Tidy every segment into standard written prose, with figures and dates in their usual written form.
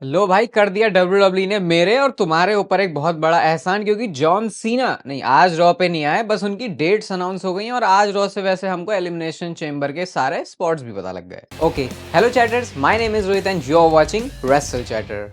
लो भाई, कर दिया WWE ने मेरे और तुम्हारे ऊपर एक बहुत बड़ा एहसान, क्योंकि जॉन सीना नहीं आज रॉ पे नहीं आए, बस उनकी डेट्स अनाउंस हो गई हैं और आज रॉ से वैसे हमको एलिमिनेशन चेंबर के सारे स्पॉट्स भी पता लग गए। Okay, hello chatters, my name is Rohit and you are watching wrestle chatter.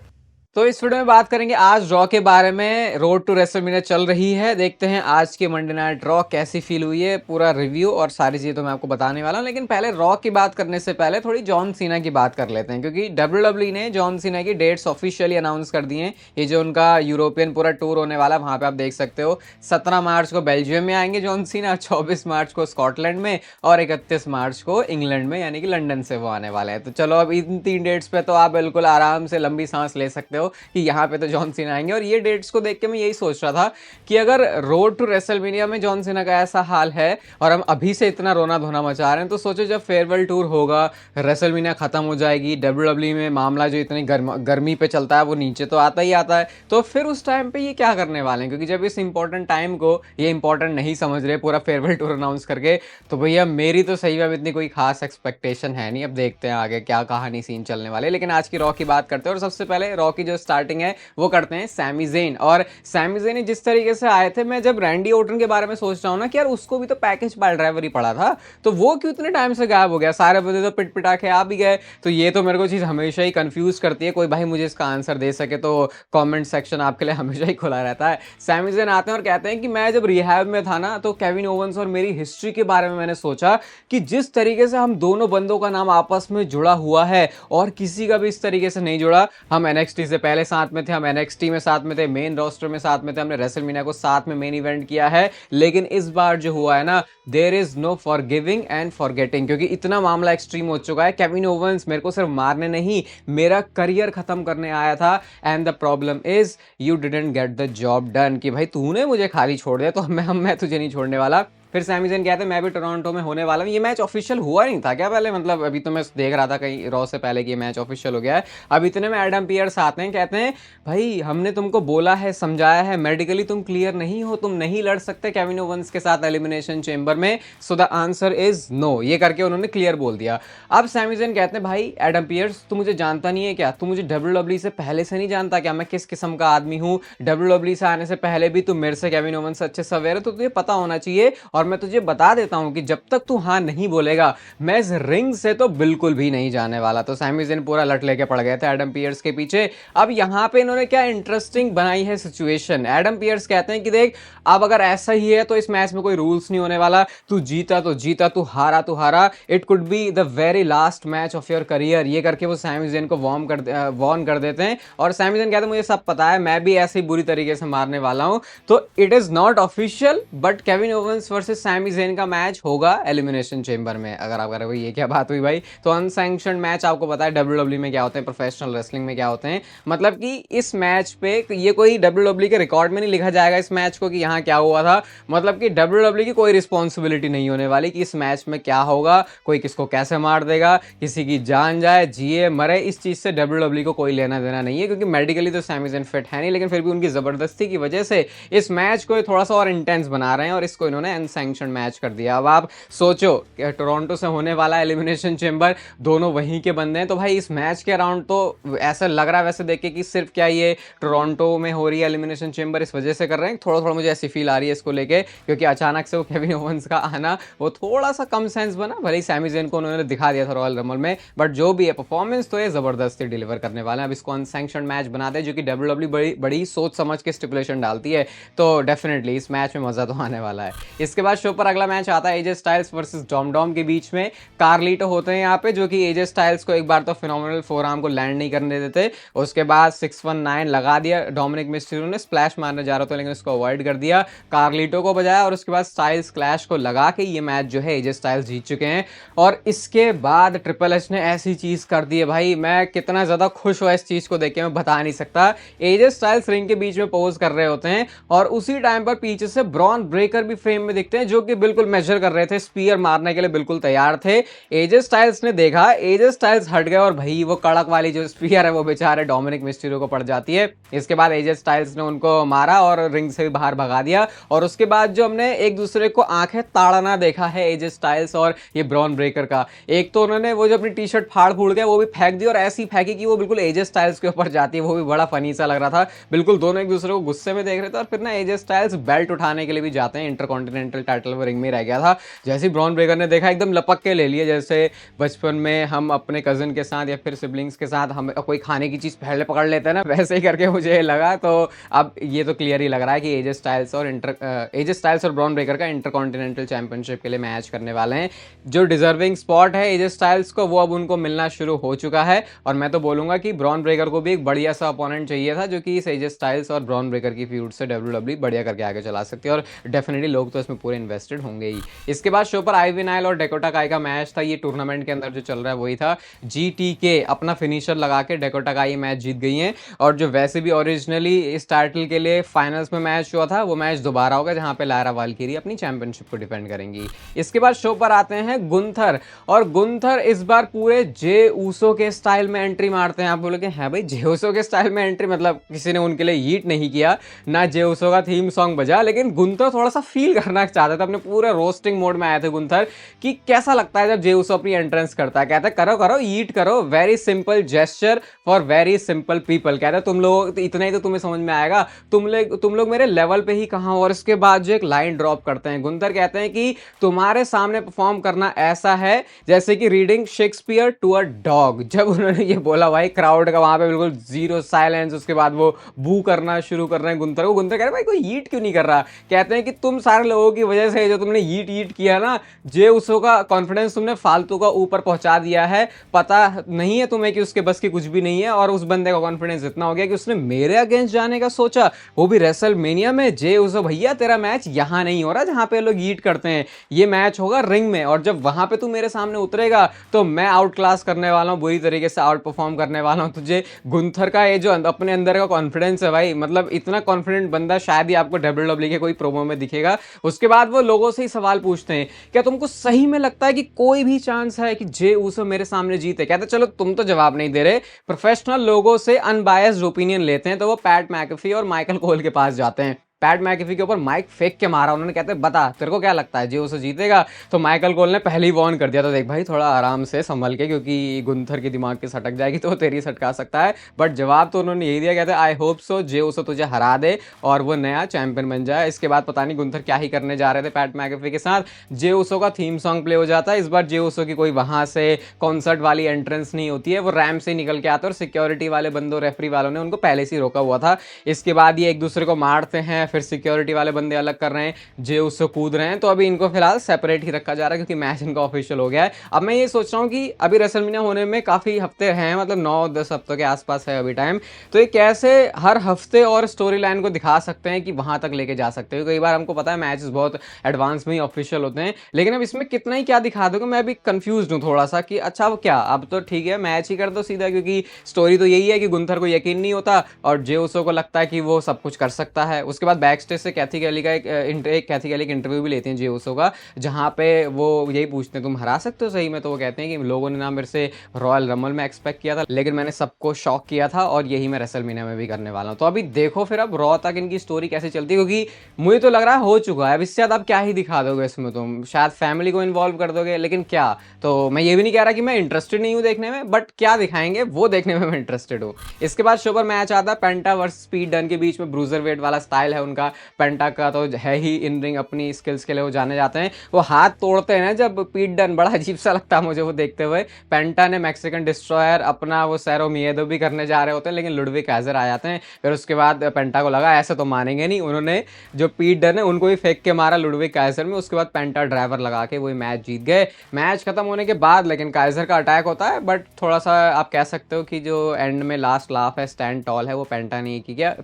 तो इस वीडियो में बात करेंगे आज रॉ के बारे में। रोड टू रेसलमेनिया चल रही है, देखते हैं आज की मंडे नाइट रॉ कैसी फील हुई है, पूरा रिव्यू और सारी चीजें तो मैं आपको बताने वाला हूं। लेकिन पहले रॉ की बात करने से पहले थोड़ी जॉन सीना की बात कर लेते हैं, क्योंकि WWE ने जॉन सीना की डेट्स ऑफिशियली अनाउंस कर दी हैं। ये जो उनका यूरोपियन पूरा टूर होने वाला है, वहां पे आप देख सकते हो 17 मार्च को बेल्जियम में आएंगे जॉन सीना, 24 मार्च को स्कॉटलैंड में और 31 मार्च को इंग्लैंड में यानी कि लंदन से वो आने वाले हैं। तो चलो, अब इन 3 डेट्स पे तो आप बिल्कुल आराम से लंबी सांस ले सकते हो कि यहाँ पे तो जॉन सीना आएंगे। और ये डेट्स को देख के मैं यही सोच रहा था कि अगर रोड टू रेसलमेनिया में जॉन सीना का ऐसा हाल है और हम अभी से इतना रोना धोना मचा रहे हैं, तो सोचो जब फेयरवेल टूर होगा, रेसलमेनिया खत्म हो जाएगी, WWE में मामला जो इतनी गर्मी पे चलता है वो नीचे तो आता ही आता है, तो फिर उस टाइम पे ये क्या करने वाले हैं? क्योंकि जब इस इंपॉर्टेंट टाइम को ये इंपॉर्टेंट नहीं समझ रहे पूरा फेयरवेल टूर अनाउंस करके, तो भैया मेरी तो सही में अब इतनी कोई खास एक्सपेक्टेशन है नहीं। अब देखते हैं आगे क्या कहानी सीन चलने वाले। लेकिन आज की रॉ की बात करते हैं और सबसे पहले रॉ की जो स्टार्टिंग है वो करते हैं सैमी ज़ेन। और सैमी ज़ेन जिस तरीके से आए थे, मैं जब रैंडी ऑर्टन के बारे में सोच रहा हूँ ना कि यार उसको भी तो पैकेज पाल ड्राइवर ही पड़ा था, तो वो क्यों इतने टाइम से गायब हो गया? सारे बंदे तो पिट पिटा के आ भी गए। तो ये तो मेरे को चीज़ हमेशा ही कंफ्यूज करती है। कोई भाई मुझे इसका आंसर दे सके तो कमेंट सेक्शन आपके लिए हमेशा ही खुला रहता है। सैमी ज़ेन आते हैं और कहते हैं कि मैं जब रिहैब में था ना, तो केविन ओवेंस और मेरी हिस्ट्री के बारे में मैंने सोचा कि जिस तरीके से हम दोनों बंदों का नाम आपस में जुड़ा हुआ है और किसी का भी इस तरीके से नहीं जुड़ा। हम एनएक्सटी से पहले साथ में थे, हम एनएक्सटी में साथ में थे, मेन रोस्टर में साथ में थे, हमने रेसलमेनिया को साथ में मेन इवेंट किया है। लेकिन इस बार जो हुआ है ना, there is no forgiving and forgetting, क्योंकि इतना मामला एक्सट्रीम हो चुका है। केविन ओवेंस मेरे को सिर्फ मारने नहीं, मेरा करियर खत्म करने आया था। And the problem is you didn't get the job done, कि भाई तूने मुझे खाली छोड़ दिया तो मैं तुझे नहीं छोड़ने वाला। फिर सैमी ज़ेन कहते हैं मैं भी टोरंटो में होने वाला हूँ। ये मैच ऑफिशियल हुआ नहीं था क्या पहले? मतलब अभी तो मैं देख रहा था कहीं रॉ से पहले कि ये मैच ऑफिशियल हो गया है। अब इतने में एडम पियर्स आते हैं, कहते हैं भाई हमने तुमको बोला है, समझाया है, मेडिकली तुम क्लियर नहीं हो, तुम नहीं लड़ सकते केविन ओवेंस के साथ एलिमिनेशन चेंबर में, so the answer is no. ये करके उन्होंने क्लियर बोल दिया। अब सैमी ज़ेन कहते हैं भाई एडम पियर्स, तू मुझे जानता नहीं है क्या? तू मुझे WWE से पहले से नहीं जानता क्या? मैं किस किस्म का आदमी हूँ? WWE से आने से पहले भी तू मेरे से केविन ओवेंस से अच्छे से अवेयर है, तो तुझे पता होना चाहिए। और मैं तुझे बता देता हूं कि जब तक तू हाँ नहीं बोलेगा, मैं इस रिंग से तो बिल्कुल भी नहीं जाने वाला। तो सैमी ज़ेन पूरा लट लेके पड़ गए थे एडम पियर्स के पीछे। अब यहां पे इन्होंने क्या इंटरेस्टिंग बनाई है सिचुएशन। एडम पियर्स कहते हैं कि देख, अब अगर ऐसा ही है तो इस मैच में कोई रूल्स नहीं होने वाला, तू जीता तो जीता, तू हारा तो हारा, it could be the very last match of your career. ये करके वो सैमी ज़ेन को वॉर्न कर देते हैं। और सैमी ज़ेन कहते हैं मुझे सब पता है, मैं भी ऐसे ही बुरी तरीके से मारने वाला हूं। तो it is not official, but Kevin Owens versus Sami Zayn का मैच होगा एलिमिनेशन चेंबर में। अगर आप कह रहे हो ये क्या बात हुई भाई, तो अनसैंक्शन्ड मैच आपको पता है WWE में क्या होते हैं, प्रोफेशनल रेसलिंग में क्या होते हैं। मतलब कि इस मैच पे ये कोई WWE के रिकॉर्ड में नहीं लिखा जाएगा इस मैच को कि यहाँ क्या हुआ था। मतलब कि WWE की कोई रिस्पॉन्सिबिलिटी नहीं होने वाली कि इस मैच में क्या होगा, कोई किसको कैसे मार देगा, किसी की जान जाए, जिए मरे, इस चीज से WWE को कोई लेना देना नहीं है। क्योंकि मेडिकली तो सैमी ज़ेन फिट है नहीं, लेकिन फिर भी उनकी जबरदस्ती की वजह से इस मैच को थोड़ा सा और इंटेंस बना रहे हैं और इसको इन्होंने अनसैंक्शन्ड मैच कर दिया। अब आप सोचो कि टोरंटो से होने वाला एलिमिनेशन चेंबर, दोनों वहीं के बंदे हैं, तो भाई इस मैच के अराउंड तो ऐसा लग रहा है वैसे देख के कि सिर्फ क्या ये टोरंटो में हो रही है एलिमिनेशन चेंबर इस वजह से कर रहे हैं। थोड़ा थोड़ा मुझे ऐसी फील आ रही है इसको लेके, क्योंकि अचानक से वो केविन ओवेंस का आना वो थोड़ा सा कम सेंस बना। भले ही सैमी ज़ेन को उन्होंने दिखा दिया था रॉयल रंबल में, बट जो भी है परफॉर्मेंस तो ये जबरदस्ती डिलीवर करने वाले हैं। अब इसको अनसैंक्शन्ड मैच बना दे, जो कि WWE बड़ी सोच समझ के स्टिपुलेशन डालती है, तो डेफिनेटली इस मैच में मजा तो आने वाला है। इसके बाद शो पर अगला मैच आता है AJ Styles versus Dom Dom के बीच में। कार्लिटो होते हैं यहाँ पे, जो कि एजे स्टाइल्स को एक बार तो फिनोमिनल फोरआर्म को लैंड नहीं करने देते। उसके बाद 619 लगा दिया, डोमिनिक मिस्टीरियो ने स्प्लैश मारने जा रहा था लेकिन उसको अवॉइड कर दिया, कार्लिटो को बजाया और उसके बाद स्टाइल्स क्लैश को लगा के ये मैच जो है एजे स्टाइल्स जीत चुके हैं। और इसके बाद ट्रिपल एच ने ऐसी चीज कर दी है भाई, मैं कितना ज्यादा खुश हुआ इस चीज को देख के मैं बता नहीं सकता। एजे स्टाइल्स रिंग के बीच में पोज कर रहे होते हैं और उसी टाइम पर पीछे से ब्रॉन ब्रेकर भी फ्रेम में दिखते हैं। होते हैं जो कि बिल्कुल मेजर कर रहे थे, स्पीयर मारने के लिए बिल्कुल तैयार थे। एजे स्टाइल्स ने देखा, एजे स्टाइल्स हट गए और भाई वो कड़क वाली जो स्पीयर है वो बेचारे डोमिनिक मिस्टीरियो को पड़ जाती है। इसके बाद एजे स्टाइल्स ने उनको मारा और रिंग से बाहर भगा दिया। और उसके बाद जो हमने एक दूसरे को आंखें ताड़ना देखा है एजे स्टाइल्स और ये ब्रॉन ब्रेकर का, एक तो उन्होंने वो जो अपनी टी शर्ट फाड़ फूड़ के वो भी फेंक दी और ऐसी फेंकी कि वो बिल्कुल एजे स्टाइल्स के ऊपर जाती है, वो भी बड़ा फनी सा लग रहा था। बिल्कुल दोनों एक दूसरे को गुस्से में देख रहे थे। और फिर ना एजे स्टाइल्स बेल्ट उठाने के लिए भी जाते हैं, इंटरकॉन्टिनेंटल टाइटल वो रिंग में रह गया था। जैसे ही ब्रॉन ब्रेकर ने देखा एकदम लपक के ले लिए, जैसे बचपन में हम अपने कजन के साथ या फिर सिबलिंग्स के साथ हम कोई खाने की चीज़ पहले पकड़ लेते हैं ना, वैसे ही करके मुझे लगा। तो अब ये तो क्लियर ही लग रहा है कि एजे स्टाइल्स और ब्रॉन ब्रेकर का इंटरकॉन्टिनेंटल चैंपियनशिप के लिए मैच करने वाले हैं। जो डिजर्विंग स्पॉट है एजे स्टाइल्स को वो अब उनको मिलना शुरू हो चुका है। और मैं तो बोलूंगा कि ब्रॉन ब्रेकर को भी एक बढ़िया सा अपोनेंट चाहिए था जो कि इस एजे स्टाइल्स और ब्रॉन ब्रेकर की फ्यूड से डब्ल्यूडब्ल्यूई बढ़िया करके आगे चला सकती है। और डेफिनेटली लोग तो इसमें पूरे इन्वेस्टेड होंगे ही। इसके बाद शो पर आईवी नाइल और डेकोटा काई का मैच था। ये टूर्नामेंट के अंदर जो चल रहा है वही था। जीटीके अपना फिनिशर लगा के डेकोटा काई मैच जीत गई हैं। और जो वैसे भी ओरिजिनली इस टाइटल के लिए फाइनल्स में मैच हुआ था वो मैच दोबारा होगा जहां पे लायरा वाल्किरी अपनी चैंपियनशिप को डिफेंड करेंगी। इसके बाद शो पर आते हैं गुंथर। और गुंथर इस बार पूरे जे ऊसो के स्टाइल में एंट्री मारते हैं। आप बोलोगे हैं भाई जे ऊसो के स्टाइल में एंट्री, मतलब किसी ने उनके लिए हीट नहीं किया, ना जे ऊसो का थीम सॉन्ग बजा, लेकिन गुंथर थोड़ा सा फील करना चाहते थे, अपने पूरे रोस्टिंग मोड में आए थे गुंथर कि कैसा लगता है जब जे ऊसो अपनी एंट्रेंस करता है। कहता है करो करो ईट करो, very simple gesture for very simple people. कहता है तुम लोग इतना ही तो तुम्हें समझ में आएगा, तुम लोग मेरे लेवल पे ही कहां हो। और इसके बाद जो एक लाइन ड्रॉप करते हैं, गुंथर कहते हैं कि तुम्हारे सामने परफॉर्म करना ऐसा है जैसे कि reading Shakespeare to a dog. जब उन्होंने ये बोला भाई क्राउड का वहां पे बिल्कुल जीरो साइलेंस। उसके बाद वो बू करना शुरू कर रहे हैं गुंथर को। गुंथर कह रहे हैं भाई कोई ईट क्यों नहीं कर रहा। कहते हैं कि तुम सारे लोगों की वजह से जो तुमने ईट किया ना, जे उसो का कॉन्फिडेंस तुमने फालतू का ऊपर पहुंचा दिया है। पता नहीं है तुम्हें कि उसके बस की कुछ भी नहीं है। और उस बंदे का कॉन्फिडेंस इतना हो गया कि उसने मेरे अगेंस्ट जाने का सोचा, वो भी रेसलमेनिया में। जे उसो भैया तेरा मैच यहां नहीं हो रहा जहां पे लोग ईट करते हैं, ये मैच होगा रिंग में। और जब वहां पे तू मेरे सामने उतरेगा तो मैं आउट क्लास करने वाला हूं, बुरी तरीके से आउट परफॉर्म करने वाला हूं तुझे। गुंथर का ये जो अपने अंदर का कॉन्फिडेंस है भाई, मतलब इतना कॉन्फिडेंट बंदा शायद ही आपको डब्ल्यूडब्ल्यूई के कोई प्रोमो में दिखेगा। उसके बाद वो लोगों से ही सवाल पूछते हैं, क्या तुमको सही में लगता है कि कोई भी चांस है कि जे ऊसो मेरे सामने जीते। कहते चलो तुम तो जवाब नहीं दे रहे, प्रोफेशनल लोगों से अनबायस्ड ओपिनियन लेते हैं। तो वो पैट मैकेफी और माइकल कोल के पास जाते हैं। पैट मैकेफी के ऊपर माइक फेंक के मारा उन्होंने। कहते बता तेरे को क्या लगता है जे ऊसो जीतेगा। तो माइकल कोल ने पहले ही वार्न कर दिया था, देख भाई थोड़ा आराम से संभल के, क्योंकि गुंथर के दिमाग की सटक जाएगी तो तेरी सटका सकता है। बट जवाब तो उन्होंने यही दिया, कहते I hope so Jey Uso तुझे हरा दे और वो नया चैंपियन बन जाए। इसके बाद पता नहीं गुंथर क्या ही करने जा रहे थे पैट मैकेफी के साथ। जे ऊसो का थीम सॉन्ग प्ले हो जाता है। इस बार जे ऊसो की कोई वहां से कॉन्सर्ट वाली एंट्रेंस नहीं होती है, वो रैम्प से निकल के आते हैं और सिक्योरिटी वाले बंदों रेफरी वालों ने उनको पहले से ही रोका हुआ था। इसके बाद ये एक दूसरे को मारते हैं, फिर सिक्योरिटी वाले बंदे अलग कर रहे हैं, जे उससे कूद रहे हैं। तो अभी इनको फिलहाल सेपरेट ही रखा जा रहा है क्योंकि मैच इनका ऑफिशियल हो गया है। अब मैं ये सोच रहा हूँ कि अभी रेसलमेनिया होने में काफ़ी हफ्ते हैं, मतलब 9-10 हफ्तों के आसपास है अभी टाइम। तो ये कैसे हर हफ्ते और स्टोरी लाइन को दिखा सकते हैं कि वहां तक लेके जा सकते हैं। कई बार हमको पता है मैचेस बहुत एडवांस में ही ऑफिशियल होते हैं, लेकिन अब इसमें कितना ही क्या दिखा दोगे, मैं अभी कंफ्यूज हूँ थोड़ा सा कि अच्छा अब क्या, अब तो ठीक है मैच ही कर दो सीधा, क्योंकि स्टोरी तो यही है कि गुंथर को यकीन नहीं होता और जे उसो को लगता है कि वो सब कुछ कर सकता है। उसके बाद बैक स्टेज से कैथी कैली का कैथी कैली इंटरव्यू भी लेते हैं जे उसो का, जहाँ पे वो यही पूछते हैं तुम हरा सकते हो सही में। तो वो कहते हैं कि लोगों ने ना मेरे से रॉयल रमल में एक्सपेक्ट किया था, लेकिन मैंने सबको शॉक किया था और यही मैं रेसलमेनिया में भी करने वाला हूँ। तो अभी देखो फिर अब रॉ तक इनकी स्टोरी कैसे चलती है, क्योंकि मुझे तो लग रहा है हो चुका है। अब इससे ज़्यादा अब क्या ही दिखा दोगे इसमें, तुम शायद फैमिली को इन्वॉल्व कर दोगे, लेकिन क्या। तो मैं ये भी नहीं कह रहा कि मैं इंटरेस्टेड नहीं हूँ देखने में, बट क्या दिखाएंगे वो देखने में मैं इंटरेस्टेड हूँ। इसके बाद शो पर मैच आता है पेंटा वर्सेस स्पीड डन के बीच में। ब्रूजर वेट वाला स्टाइल है उनका, पेंटा का तो है ही इन रिंग अपनी स्किल्स के लिए वो जाने जाते हैं। वो हाथ तोड़ते हैं ना जब पीट डन, बड़ा अजीब सा लगता है मुझे वो देखते हुए। पेंटा ने मैक्सिकन डिस्ट्रॉयर अपना वो सैरो मिएदो भी करने जा रहे होते हैं, लेकिन लुडविग काइजर आ जाते हैं। फिर उसके बाद पेंटा को लगा ऐसे तो मानेंगे नहीं, उन्होंने जो पीट डन है उनको भी फेंक के मारा लुडविग काइजर में। उसके बाद पेंटा ड्राइवर लगा के वो मैच जीत गए। मैच खत्म होने के बाद लेकिन काइजर का अटैक होता है, बट थोड़ा सा आप कह सकते हो कि जो एंड में लास्ट लाफ है स्टैंड टॉल है वो पेंटा नहीं किया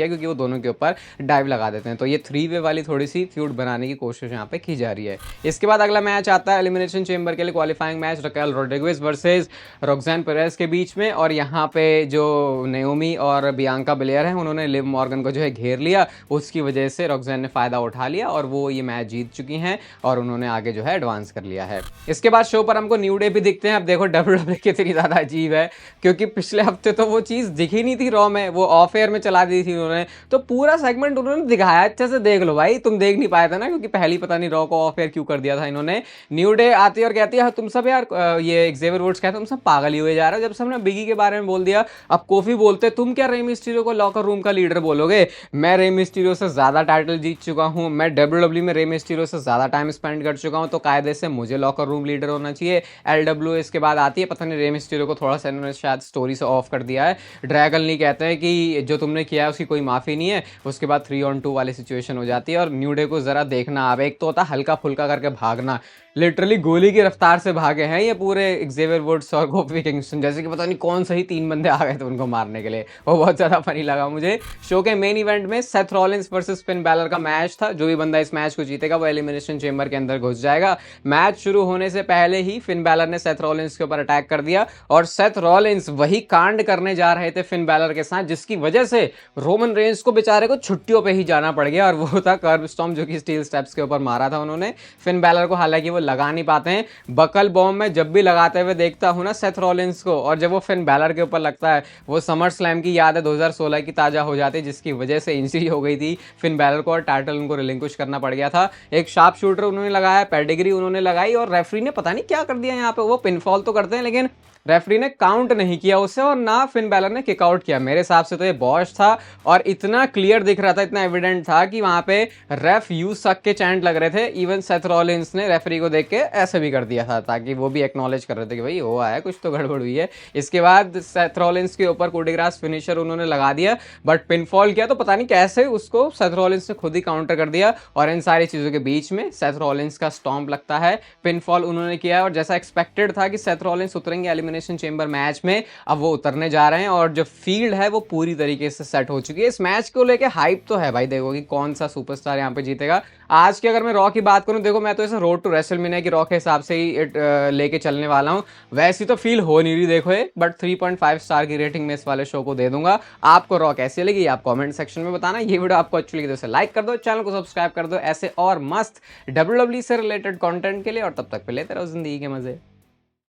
क्योंकि वो दोनों के ऊपर डाइव लगा देते हैं। तो ये 3 वे वाली थोड़ी सी फ्यूड बनाने की कोशिश यहाँ पे की जा रही है। इसके बाद अगला मैच आता है एलिमिनेशन चेंबर के लिए qualifying match, Raquel Rodriguez versus Roxanne Perez के बीच में। और यहाँ पे जो नेओमी और बियांका बिलेयर है उन्होंने लिव मॉर्गन को जो है घेर लिया, उसकी वजह से रॉक्सेन ने फायदा उठा लिया और वो ये मैच जीत चुकी हैं और उन्होंने आगे जो है एडवांस कर लिया है। इसके बाद शो पर हमको न्यू डे भी दिखते हैं। अब देखो डब्ल्यूडब्ल्यू कितनी ज्यादा अजीब है, क्योंकि पिछले हफ्ते तो वो चीज दिखी नहीं थी रॉ में, वो ऑफ एयर में चला दी थी उन्होंने, तो पूरा सेगमेंट उन्होंने दिखाया। अच्छे से देख लो भाई, तुम देख नहीं पाए थे ना, क्योंकि पहली पता नहीं रॉ को ऑफ एयर क्यों कर दिया था इन्होंने। न्यू डे आती है और कहती है तुम सब यार, ये एक्जेवियर वुड्स कहते हैं तुम सब पागल ही हुए जा रहे हो। जब सबने बिगी के बारे में बोल दिया, अब कोफी बोलते तुम क्या रे मिस्टीरियो को लॉकर रूम का लीडर बोलोगे? मैं रे मिस्टीरियो से ज्यादा टाइटल जीत चुका हूं, मैं डब्ल्यूडब्ल्यू में रे मिस्टीरियो से ज्यादा टाइम स्पेंड कर चुका हूं, तो कायदे से मुझे लॉकर रूम लीडर होना चाहिए। एलडब्ल्यू इसके बाद आती है, पता नहीं रे मिस्टीरियो को थोड़ा सा इन्होंने शायद स्टोरी से ऑफ कर दिया है। ड्रैगन ली कहते हैं कि जो तुमने किया है उसकी कोई माफी नहीं है। उसके बाद 3-on-2 वाली सिचुएशन हो जाती है और न्यू डे को जरा देखना। अब एक तो होता हल्का फुल्का करके भागना, लिटरली गोली की रफ्तार से भागे हैं ये पूरे एक्जेवियर वुड्स और कोफी किंगस्टन, जैसे कि पता नहीं कौन सही 3 बंदे आ गए थे उनको मारने के लिए। वो बहुत ज्यादा फनी लगा मुझे। शो के मेन इवेंट में Seth Rollins versus Finn Balor का मैच था। जो भी बंदा इस मैच को जीतेगा वो एलिमिनेशन चेंबर के अंदर घुस जाएगा। मैच शुरू होने से पहले ही फिन बैलर ने सेथ रॉलिंस के ऊपर अटैक कर दिया और सेथ रॉलिंस वही कांड करने जा रहे थे फिन बैलर के साथ, जिसकी वजह से रोमन रेंस को बेचारे को छुट्टियों पे ही जाना पड़ गया। और वो था कर्ब स्टॉर्म, जो कि स्टील स्टेप्स के ऊपर मारा था उन्होंने फिन बैलर को। हालांकि वो लगा नहीं पाते हैं। बकल बॉम्ब में जब भी लगाते हुए देखता हूं ना सेथ रॉलिंस को, और जब वो फिन बैलर के ऊपर लगता है, वो समर स्लैम की याद है 2016 की ताजा हो जाती है, जिसकी वजह से इंजरी हो गई थी फिन बैलर को और टाइटल उनको रिलिंक्विश करना पड़ गया था। एक शार्प शूटर उन्होंने लगाया, पेडिग्री उन्होंने लगाई और रेफरी ने पता नहीं क्या कर दिया यहाँ पे। वो पिनफॉल तो करते हैं लेकिन रेफरी ने काउंट नहीं किया उससे, और ना फिन बैलर ने किक आउट किया। मेरे हिसाब से तो ये बॉश था और इतना क्लियर दिख रहा था, इतना एविडेंट था कि वहां पे रेफ यू सक के चैंट लग रहे थे। इवन सेथ रॉलिंस ने रेफरी को देख के ऐसे भी कर दिया था, ताकि वो भी एक्नॉलेज कर रहे थे कि भाई वो आया, कुछ तो गड़बड़ हुई है। इसके बाद सेथ रॉलिंस के ऊपर कोडिग्रास फिनिशर उन्होंने लगा दिया, बट पिनफॉल किया तो पता नहीं कैसे उसको सेथ रॉलिंस ने खुद ही काउंटर कर दिया। और इन सारी चीजों के बीच में सेथ रॉलिंस का स्टॉम्प लगता है, पिनफॉल उन्होंने किया। और जैसा एक्सपेक्टेड था कि सेथ रॉलिंस उतरेंगे एलिमिनेशन चेंबर मैच में, अब वो उतरने जा रहे हैं और जो फील्ड है वो पूरी तरीके से सेट हो चुकी है। इस मैच को लेके हाइप तो है भाई, देखो कि कौन सा सुपरस्टार यहाँ पे जीतेगा। आज की अगर मैं रॉ की बात करूं, देखो मैं तो ऐसे रोड टू रेसलमेनिया की रॉ के हिसाब से ही लेके चलने वाला हूं। वैसी तो फील हो नहीं रही देखो ये, बट 3.5 स्टार की रेटिंग में इस वाले शो को दे दूंगा। आपको रॉ कैसी लगी आप कमेंट सेक्शन में बताना। ये वीडियो आपको अच्छी लगी तो इसे लाइक कर दो, चैनल को सब्सक्राइब कर दो ऐसे और मस्त डब्ल्यूडब्ल्यूई से रिलेटेड कंटेंट के लिए। और तब तक पे लेते रहो जिंदगी के मजे।